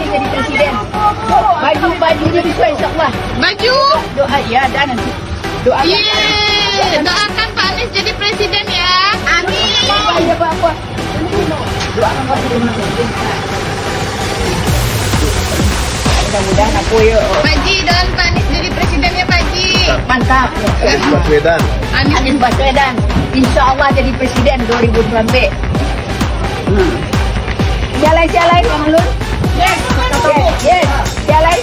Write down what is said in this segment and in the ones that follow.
jadi presiden. Baju dia bisa insyaAllah. Baju? Doa ya, dan nanti doa. Doakan Pak Anies jadi presiden ya. Amin. Apa-apa. Doakan Pak Presiden. Mudah-mudahan aku yuk. Pak Ji, doakan Pak Anies jadi presiden ya Pak Ji. Mantap. Baswedan. Anies Baswedan. InsyaAllah jadi presiden 2019. Jalan-jalan Bang Lun. Yes. Jalan.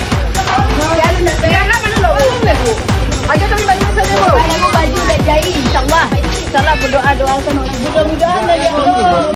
Jalan mana lo? Aja kami baju udah jadi insyaAllah. InsyaAllah berdoa sama mudah-mudahan ya Allah.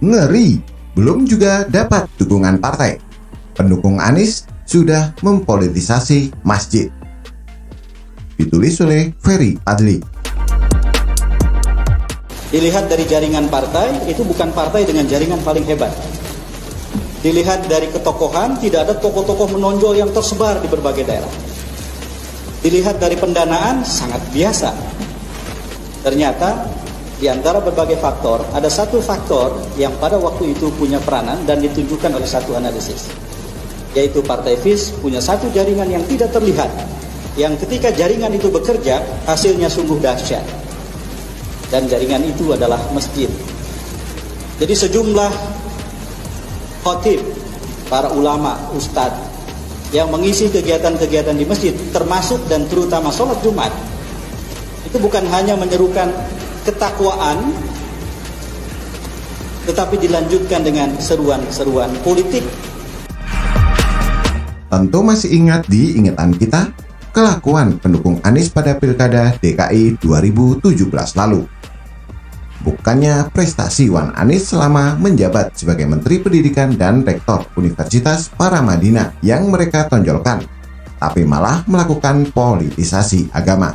Ngeri, belum juga dapat dukungan partai. Pendukung Anies sudah mempolitisasi masjid. Ditulis oleh Ferry Adli. Dilihat dari jaringan partai, itu bukan partai dengan jaringan paling hebat. Dilihat dari ketokohan, tidak ada tokoh-tokoh menonjol yang tersebar di berbagai daerah. Dilihat dari pendanaan, sangat biasa. Ternyata di antara berbagai faktor, ada satu faktor yang pada waktu itu punya peranan dan ditunjukkan oleh satu analisis, yaitu Partai FIS punya satu jaringan yang tidak terlihat, yang ketika jaringan itu bekerja, hasilnya sungguh dahsyat. Dan jaringan itu adalah masjid. Jadi sejumlah khotib, para ulama, ustadz, yang mengisi kegiatan-kegiatan di masjid, termasuk dan terutama sholat Jumat, itu bukan hanya menyerukan ketakwaan, tetapi dilanjutkan dengan seruan-seruan politik. Tentu masih ingat di ingatan kita kelakuan pendukung Anies pada Pilkada DKI 2017 lalu. Bukannya prestasi Wan Anies selama menjabat sebagai Menteri Pendidikan dan Rektor Universitas Paramadina yang mereka tonjolkan, tapi malah melakukan politisasi agama.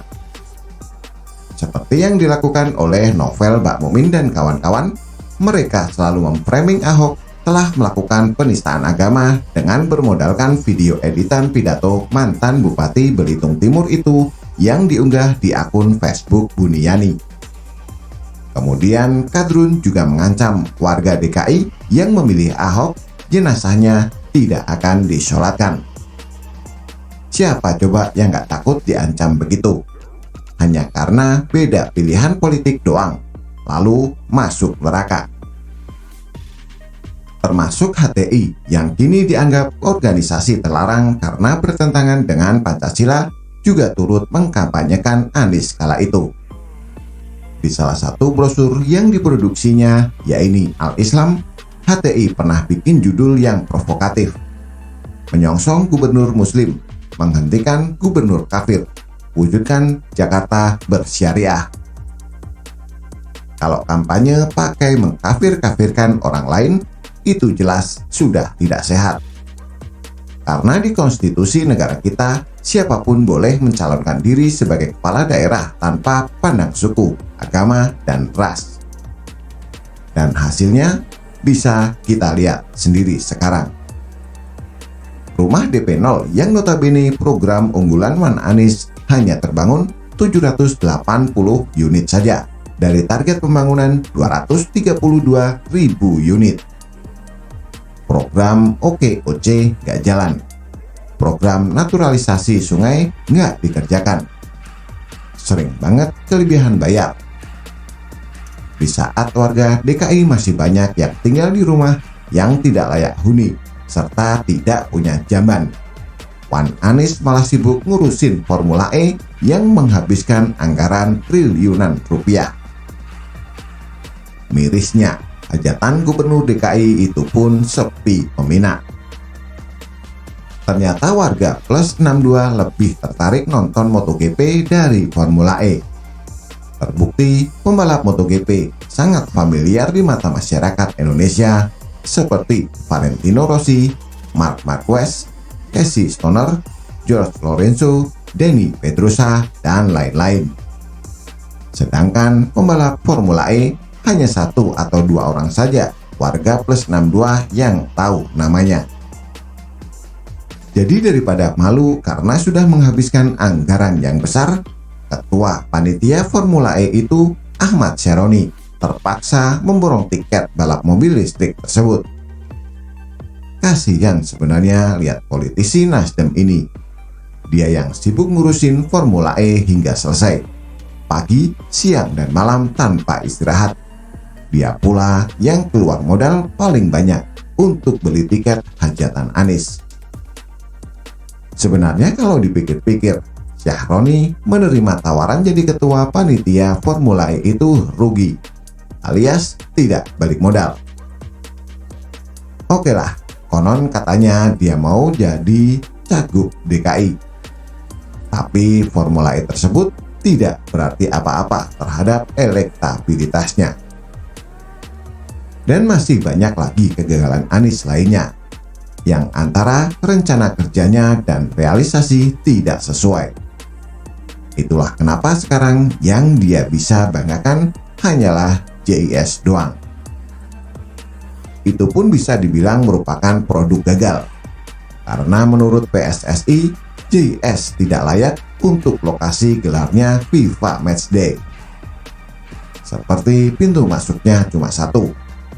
Seperti yang dilakukan oleh Novel Bakmumin dan kawan-kawan, mereka selalu memframing Ahok telah melakukan penistaan agama dengan bermodalkan video editan pidato mantan Bupati Belitung Timur itu yang diunggah di akun Facebook Buniyani. Kemudian Kadrun juga mengancam warga DKI yang memilih Ahok, jenazahnya tidak akan disolatkan. Siapa coba yang nggak takut diancam begitu? Hanya karena beda pilihan politik doang, lalu masuk neraka. Termasuk HTI yang kini dianggap organisasi terlarang karena bertentangan dengan Pancasila juga turut mengkampanyekan Anies kala itu. Di salah satu brosur yang diproduksinya, yaitu Al-Islam, HTI pernah bikin judul yang provokatif. Menyongsong gubernur muslim, menghentikan gubernur kafir, wujudkan Jakarta bersyariah. Kalau kampanye pakai mengkafir-kafirkan orang lain, itu jelas sudah tidak sehat. Karena di konstitusi negara kita, siapapun boleh mencalonkan diri sebagai kepala daerah tanpa pandang suku, agama, dan ras. Dan hasilnya bisa kita lihat sendiri sekarang. Rumah DP 0 yang notabene program unggulan Wan Anies hanya terbangun 780 unit saja dari target pembangunan 232.000 unit. Program OKOC nggak jalan. Program naturalisasi sungai nggak dikerjakan. Sering banget kelebihan bayar. Di saat warga DKI masih banyak yang tinggal di rumah yang tidak layak huni serta tidak punya jamban, Wan Anies malah sibuk ngurusin Formula E yang menghabiskan anggaran triliunan rupiah. Mirisnya, hajatan gubernur DKI itu pun sepi peminat. Ternyata warga plus 62 lebih tertarik nonton MotoGP dari Formula E. Terbukti, pembalap MotoGP sangat familiar di mata masyarakat Indonesia seperti Valentino Rossi, Marc Marquez, Casey Stoner, George Lorenzo, Dani Pedrosa, dan lain-lain. Sedangkan pembalap Formula E hanya 1 atau 2 orang saja warga plus 62 yang tahu namanya. Jadi daripada malu karena sudah menghabiskan anggaran yang besar, ketua panitia Formula E itu, Ahmad Syaroni, terpaksa memborong tiket balap mobil listrik tersebut. Kasihan sebenarnya lihat politisi Nasdem ini. Dia yang sibuk ngurusin Formula E hingga selesai, pagi, siang, dan malam tanpa istirahat. Dia pula yang keluar modal paling banyak untuk beli tiket hajatan Anies. Sebenarnya kalau dipikir-pikir, Syaroni menerima tawaran jadi ketua panitia Formula E itu rugi, alias tidak balik modal. Oke lah, konon katanya dia mau jadi cagup DKI. Tapi Formula E tersebut tidak berarti apa-apa terhadap elektabilitasnya. Dan masih banyak lagi kegagalan Anies lainnya, yang antara rencana kerjanya dan realisasi tidak sesuai. Itulah kenapa sekarang yang dia bisa banggakan hanyalah JIS doang. Itu pun bisa dibilang merupakan produk gagal, karena menurut PSSI, JIS tidak layak untuk lokasi gelarnya FIFA Matchday. Seperti pintu masuknya cuma 1,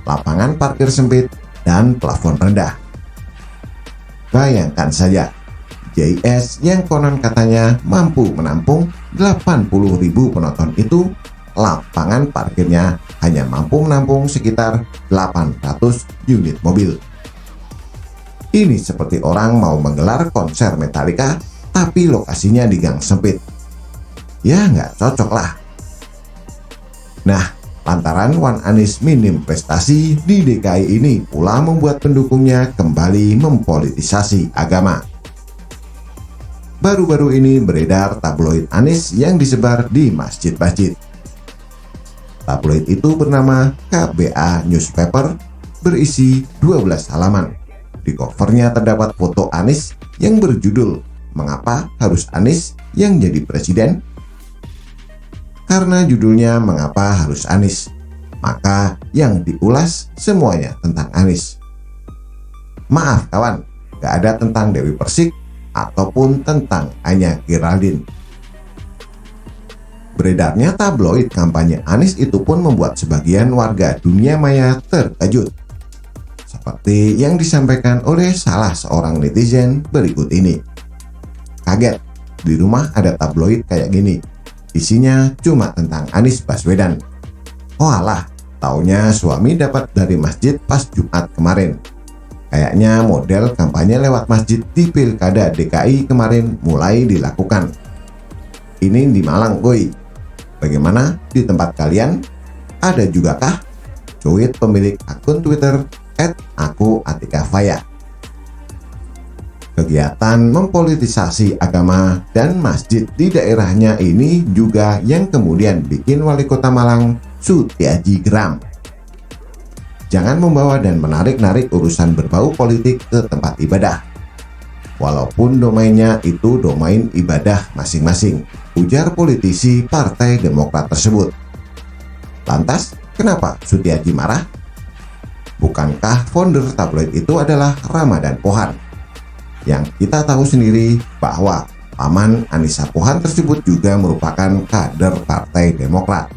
lapangan parkir sempit, dan plafon rendah. Bayangkan saja, JIS yang konon katanya mampu menampung 80.000 penonton itu, lapangan parkirnya hanya mampu menampung sekitar 800 unit mobil. Ini seperti orang mau menggelar konser Metallica, tapi lokasinya di gang sempit. Ya nggak cocok lah. Nah, lantaran Wan Anies minim prestasi di DKI ini pula membuat pendukungnya kembali mempolitisasi agama. Baru-baru ini beredar tabloid Anies yang disebar di masjid-masjid. Tabloid itu bernama KBA Newspaper, berisi 12 halaman. Di covernya terdapat foto Anies yang berjudul "Mengapa harus Anies yang jadi presiden?" Karena judulnya "Mengapa harus Anies?", maka yang diulas semuanya tentang Anies. Maaf kawan, gak ada tentang Dewi Persik ataupun tentang Anya Geraldine. Beredarnya tabloid kampanye Anies itu pun membuat sebagian warga dunia maya terkejut. Seperti yang disampaikan oleh salah seorang netizen berikut ini. Kaget, di rumah ada tabloid kayak gini. Isinya cuma tentang Anies Baswedan. Oh alah, taunya suami dapat dari masjid pas Jumat kemarin. Kayaknya model kampanye lewat masjid di Pilkada DKI kemarin mulai dilakukan. Ini di Malang, boy. Bagaimana di tempat kalian? Ada juga kah? Cuit pemilik akun Twitter @akuatikafaya. Kegiatan mempolitisasi agama dan masjid di daerahnya ini juga yang kemudian bikin Wali Kota Malang Sutiaji geram. Jangan membawa dan menarik-narik urusan berbau politik ke tempat ibadah. Walaupun domainnya itu domain ibadah masing-masing, ujar politisi Partai Demokrat tersebut. Lantas, kenapa Sutiaji marah? Bukankah founder tabloid itu adalah Ramadan Pohan? Yang kita tahu sendiri bahwa paman Anissa Pohan tersebut juga merupakan kader Partai Demokrat.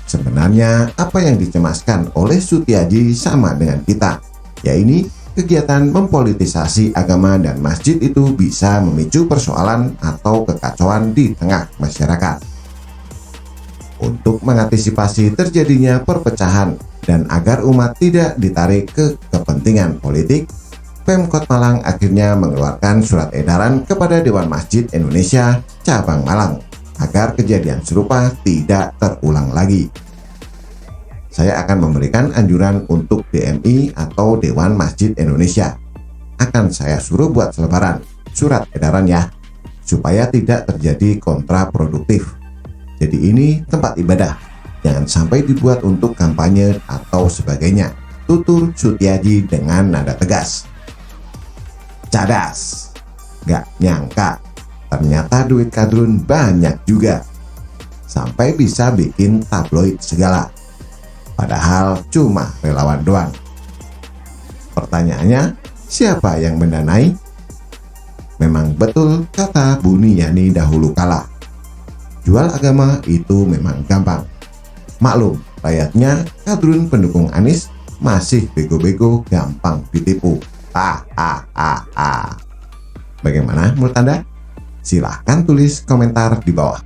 Sebenarnya apa yang dicemaskan oleh Sutiaji sama dengan kita, yaitu kegiatan mempolitisasi agama dan masjid itu bisa memicu persoalan atau kekacauan di tengah masyarakat. Untuk mengantisipasi terjadinya perpecahan dan agar umat tidak ditarik ke kepentingan politik, Pemkot Malang akhirnya mengeluarkan surat edaran kepada Dewan Masjid Indonesia Cabang Malang agar kejadian serupa tidak terulang lagi. Saya akan memberikan anjuran untuk DMI atau Dewan Masjid Indonesia. Akan saya suruh buat selebaran surat edaran ya, supaya tidak terjadi kontraproduktif. Jadi ini tempat ibadah, jangan sampai dibuat untuk kampanye atau sebagainya. Tutur Sutiaji dengan nada tegas. Cadas, gak nyangka ternyata duit Kadrun banyak juga, sampai bisa bikin tabloid segala, padahal cuma relawan doang. Pertanyaannya, siapa yang mendanai? Memang betul kata Buniyani dahulu kala, jual agama itu memang gampang. Maklum, layaknya Kadrun pendukung Anies masih bego-bego gampang ditipu. Bagaimana menurut Anda? Silahkan tulis komentar di bawah.